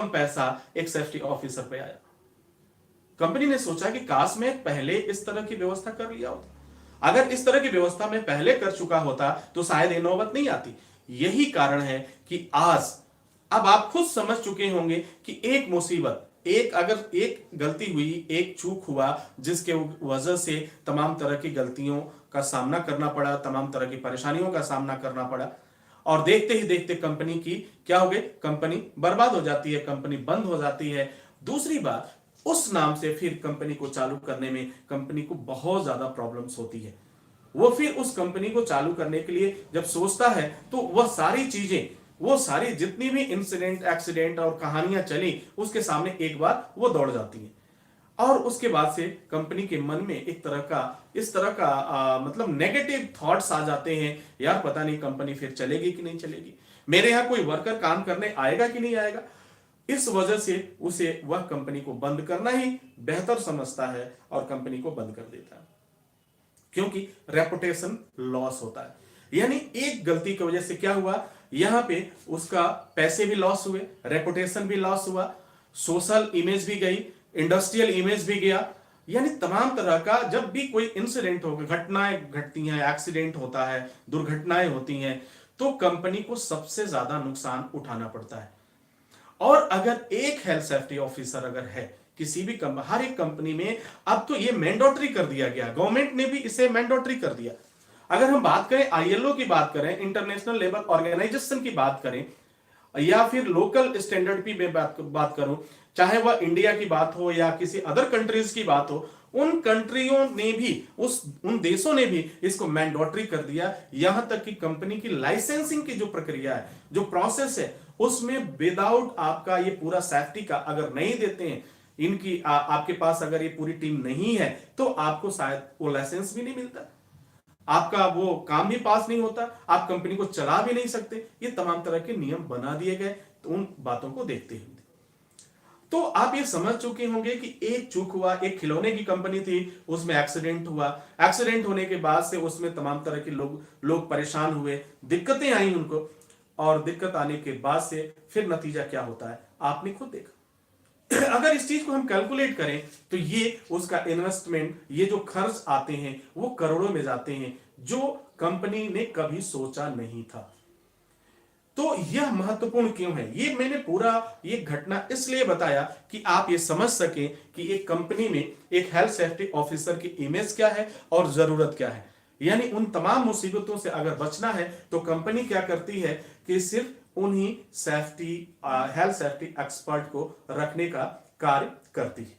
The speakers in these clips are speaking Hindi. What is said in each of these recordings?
पैसा एक सेफ्टी ऑफिसर पे आया। कंपनी ने सोचा कि काश मैं पहले इस तरह की व्यवस्था कर लिया होता, अगर इस तरह की व्यवस्था मैं पहले कर चुका होता तो शायद ये नौबत नहीं आती। यही कारण है कि आज अब आप खुद समझ चुके होंगे कि एक मुसीबत, अगर एक गलती हुई, एक चूक हुआ, जिसके वजह से तमाम तरह की गलतियों का सामना करना पड़ा, तमाम तरह की परेशानियों का सामना करना पड़ा, और देखते ही देखते कंपनी की क्या हो गई, कंपनी बर्बाद हो जाती है, कंपनी बंद हो जाती है। दूसरी बात, उस नाम से फिर कंपनी को चालू करने में कंपनी को बहुत ज्यादा प्रॉब्लम्स होती है। वो फिर उस कंपनी को चालू करने के लिए जब सोचता है तो वह सारी चीजें, वो सारी जितनी भी इंसिडेंट, एक्सीडेंट और कहानियां चली उसके सामने एक बार वो दौड़ जाती हैं। और उसके बाद से कंपनी के मन में एक तरह का, इस तरह का मतलब नेगेटिव थॉट्स आ जाते हैं, यार पता नहीं कंपनी फिर चलेगी कि नहीं चलेगी, मेरे यहां कोई वर्कर काम करने आएगा कि नहीं आएगा। इस वजह से उसे वह कंपनी को बंद करना ही बेहतर समझता है और कंपनी को बंद कर देता है, क्योंकि रेपुटेशन लॉस होता है। यानी एक गलती की वजह से क्या हुआ, यहां पे उसका पैसे भी लॉस हुए, रेपुटेशन भी लॉस हुआ, सोशल इमेज भी गई, इंडस्ट्रियल इमेज भी गया। यानी तमाम तरह का जब भी कोई इंसिडेंट होगा, घटनाएं घटती हैं, एक्सीडेंट होता है, दुर्घटनाएं होती हैं, तो कंपनी को सबसे ज्यादा नुकसान उठाना पड़ता है। और अगर एक हेल्थ सेफ्टी ऑफिसर अगर है किसी भी हर एक कंपनी में, अब तो ये मैंडेटरी कर दिया गया, गवर्नमेंट ने भी इसे मैंडेटरी कर दिया। अगर हम बात करें आईएलओ की बात करें, इंटरनेशनल लेबर ऑर्गेनाइजेशन की बात करें, या फिर लोकल स्टैंडर्ड की मैं बात करूं, चाहे वह इंडिया की बात हो या किसी अदर कंट्रीज की बात हो, उन कंट्रियों ने भी, उन देशों ने भी इसको मैंडेटरी कर दिया। यहां तक कि कंपनी की लाइसेंसिंग की जो प्रक्रिया है, जो प्रोसेस है, उसमें विदाउट आपका ये पूरा सेफ्टी का अगर नहीं देते हैं, इनकी आपके पास अगर ये पूरी टीम नहीं है, तो आपको शायद वो लाइसेंस भी नहीं मिलता, आपका वो काम भी पास नहीं होता, आप कंपनी को चला भी नहीं सकते। ये तमाम तरह के नियम बना दिए गए, तो उन बातों को देखते हुए तो आप ये समझ चुके होंगे कि एक चूक हुआ, एक खिलौने की कंपनी थी, उसमें एक्सीडेंट हुआ, एक्सीडेंट होने के बाद से उसमें तमाम तरह के लोग परेशान हुए, दिक्कतें आई उनको, और दिक्कत आने के बाद से फिर नतीजा क्या होता है आपने खुद देखा। अगर इस चीज को हम कैलकुलेट करें तो ये उसका इन्वेस्टमेंट, ये जो खर्च आते हैं वो करोड़ों में जाते हैं, जो कंपनी ने कभी सोचा नहीं था। तो यह महत्वपूर्ण क्यों है, ये मैंने पूरा ये घटना इसलिए बताया कि आप ये समझ सकें कि एक कंपनी में एक हेल्थ सेफ्टी ऑफिसर की इमेज क्या है और जरूरत क्या है। यानी उन तमाम मुसीबतों से अगर बचना है तो कंपनी क्या करती है कि सिर्फ उन्हीं सेफ्टी, हेल्थ सेफ्टी एक्सपर्ट को रखने का कार्य करती है।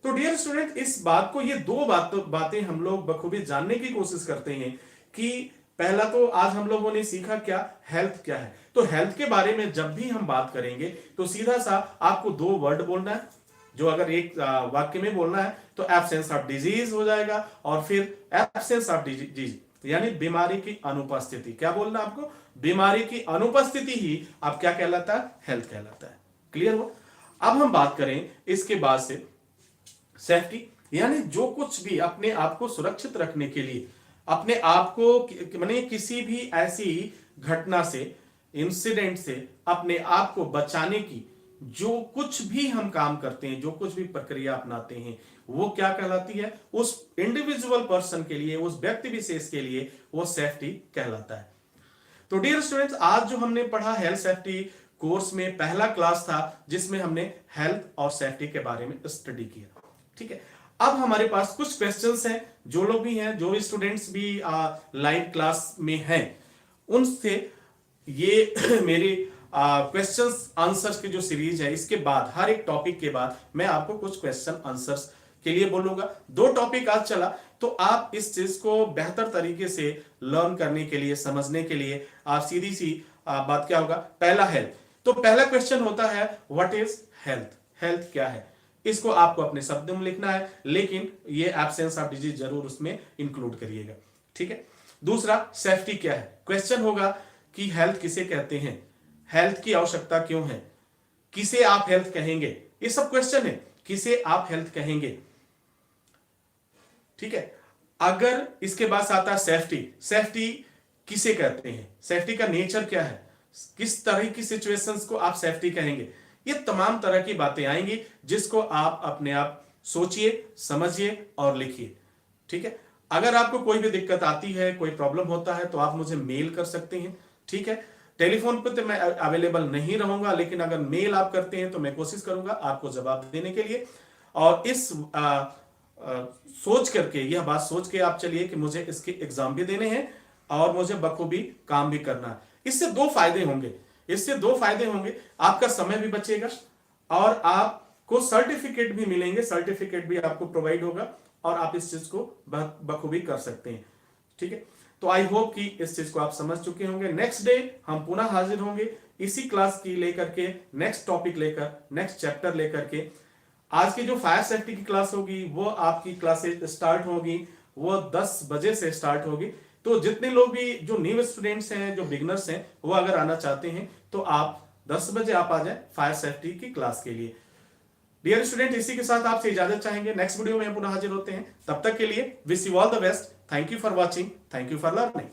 तो डियर स्टूडेंट, इस बात को, ये दो बातें हम लोग बखूबी जानने की कोशिश करते हैं कि पहला तो आज हम लोगों ने सीखा क्या, हेल्थ क्या है। तो हेल्थ के बारे में जब भी हम बात करेंगे तो सीधा सा आपको दो वर्ड बोलना है, जो अगर एक वाक्य में बोलना है तो एब्सेंस ऑफ डिजीज हो जाएगा, और फिर एब्सेंस ऑफ डिजीज यानी बीमारी की अनुपस्थिति। क्या बोलना आपको, बीमारी की अनुपस्थिति ही आप क्या कहलाता है, हेल्थ कहलाता है। क्लियर हो। अब हम बात करें इसके बाद से सेफ्टी, यानी जो कुछ भी अपने आप को सुरक्षित रखने के लिए, अपने आप को माने किसी भी ऐसी घटना से, इंसिडेंट से अपने आप को बचाने की जो कुछ भी हम काम करते हैं, जो कुछ भी प्रक्रिया अपनाते हैं, वो क्या कहलाती है, उस इंडिविजुअल पर्सन के लिए, उस व्यक्ति विशेष के लिए वो सेफ्टी कहलाता है। तो डियर स्टूडेंट्स, आज जो हमने पढ़ा हेल्थ सेफ्टी कोर्स में पहला क्लास था जिसमें हमने हेल्थ और सेफ्टी के बारे में स्टडी किया। ठीक है, अब हमारे पास कुछ क्वेश्चंस हैं, जो लोग भी हैं, जो स्टूडेंट्स भी लाइव क्लास में हैं, उनसे ये मेरी क्वेश्चंस आंसर्स की जो सीरीज है, इसके बाद हर एक टॉपिक के बाद मैं आपको कुछ क्वेश्चन आंसर्स के लिए बोलूंगा। दो टॉपिक आज चला, तो आप इस चीज को बेहतर तरीके से लर्न करने के लिए, समझने के लिए, आप सीधी सी बात क्या होगा, पहला हेल्थ। तो पहला क्वेश्चन होता है व्हाट इज हेल्थ, हेल्थ क्या है, इसको आपको अपने शब्दों में लिखना है, लेकिन ये एब्सेंस ऑफ डिजीज जरूर उसमें इंक्लूड करिएगा। ठीक है। दूसरा, सेफ्टी क्या है, क्वेश्चन होगा कि हेल्थ किसे कहते हैं, हेल्थ की आवश्यकता क्यों है, किसे आप हेल्थ कहेंगे, ये सब क्वेश्चन है, किसे आप हेल्थ कहेंगे। ठीक है। अगर इसके बाद आता है सेफ्टी, सेफ्टी किसे कहते हैं, सेफ्टी का नेचर क्या है, किस तरह की सिचुएशंस को आप सेफ्टी कहेंगे, ये तमाम तरह की बातें आएंगी जिसको आप अपने आप सोचिए, समझिए और लिखिए। ठीक है, अगर आपको कोई भी दिक्कत आती है, कोई प्रॉब्लम होता है, तो आप मुझे मेल कर सकते हैं। ठीक है, टेलीफोन पर तो मैं अवेलेबल नहीं रहूंगा, लेकिन अगर मेल आप करते हैं तो मैं कोशिश करूंगा आपको जवाब देने के लिए। और इस सोच करके, यह बात सोच के आप चलिए कि मुझे इसके एग्जाम भी देने हैं और मुझे बखूबी काम भी करना है। इससे दो फायदे होंगे, आपका समय भी बचेगा और आपको सर्टिफिकेट भी मिलेंगे, सर्टिफिकेट भी आपको प्रोवाइड होगा और आप इस चीज को बखूबी कर सकते हैं। ठीक है, तो आई होप कि इस चीज को आप समझ चुके होंगे। नेक्स्ट डे हम पुनः हाजिर होंगे इसी क्लास की लेकर के, नेक्स्ट टॉपिक लेकर, नेक्स्ट चैप्टर लेकर के। आज की जो फायर सेफ्टी की क्लास होगी वो आपकी क्लासेस स्टार्ट होगी, वो 10 बजे से स्टार्ट होगी। तो जितने लोग भी जो न्यू स्टूडेंट्स हैं, जो बिगनर्स हैं, वो अगर आना चाहते हैं तो आप 10 बजे आप आ जाएं फायर सेफ्टी की क्लास के लिए। डियर स्टूडेंट, इसी के साथ आपसे इजाजत चाहेंगे। नेक्स्ट वीडियो में हम पुनः हाजिर होते हैं। तब तक के लिए wish you all the best. Thank you for watching, thank you for learning.